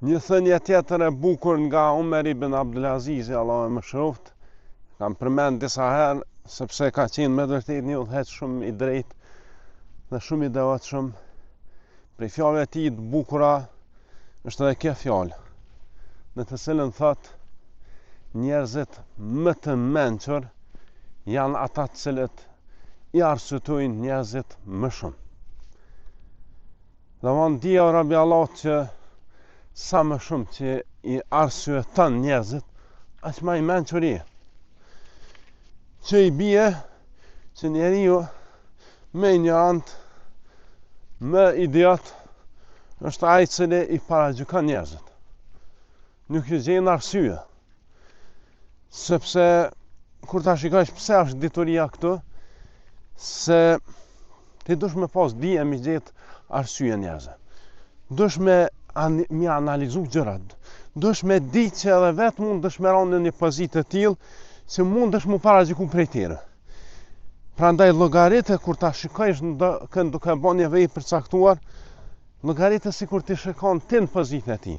Një thënie tjetër e bukur nga Omer ibn Abdulazizi, Allah e mëshiroft, kam përmend disa herë, sepse ka qenë me vërtet një udhëheq shumë i drejtë dhe shumë i devotshëm. Prej fjalëve e tij të bukura është edhe kjo fjalë, në të cilën thot: njerëzit më të mençur janë ata të cilët i arsyetojnë njerëzit më shumë. Dhe vonë dia o Rabi Allah që sa më shumë që i arsyeton njerëzit, aq më i mençur je. Që i bie që njeriu më ignorant, më idiot është ai i cili i paragjykon njerëzit. Nuk i gjen arsye. Sepse kur ta shikosh pse është dituria këtu, se ti dush me pas dije mi gjet arsye njerëzve. Dush me analizu gjërat. Dush me di që edhe vetë mund dësh me ronë në një pozitë të tillë që mund dësh mu paragjyku prej tjere. Prandaj llogaritë kur ta shikojsh kënd duke bën një vepër përcaktuar, llogaritë sikur ti shikon ti në pozitën e tij.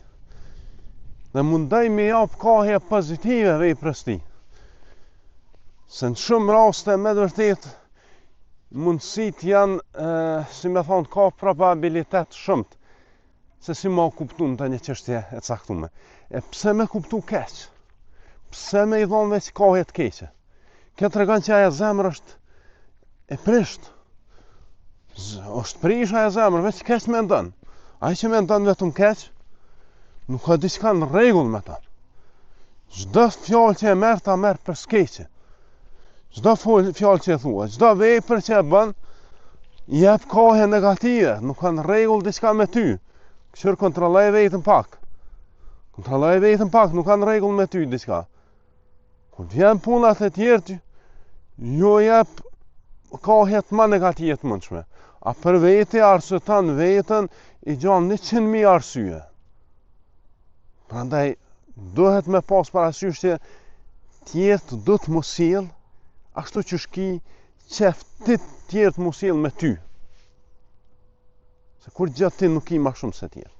Dhe mundoj me jap kohë pozitive veprës tij. Se në shumë raste me vërtet mundësit janë, si me thonë, ka probabilitet shumë se si ma kuptu në të një çështje e caktume. E pse me kuptu keq? Pse me i dhonë veç kohë të keqe? Kjo të regon që aja zemër është e prisht. është prish aja zemër, veç keq me ndonë. Aja që me ndonë vetëm keq, nuk ka diçka në rregull me ta. Çdo fjalë që e merr ta merr për skeqe. Çdo fjalë që e thua, çdo vepër që e bën, jep kohë negative, nuk ka në rregull diçka me ty. Kështu kontrolloj vetëm pak. Kontrolloj vetëm pak, nuk ka në rregull me ty diçka. Kur vjen punat e tjerë, jo jep kohë më negative të mundshme. A për vete arsyeton veten i gjon 100.000 arsye. Prandaj duhet me pas parasysh që tjerët do të mos sjell ashtu që shki qef ti tjerët mos sjell me ty. Se kur gjatë ti nuk i ma shumë se tjerë.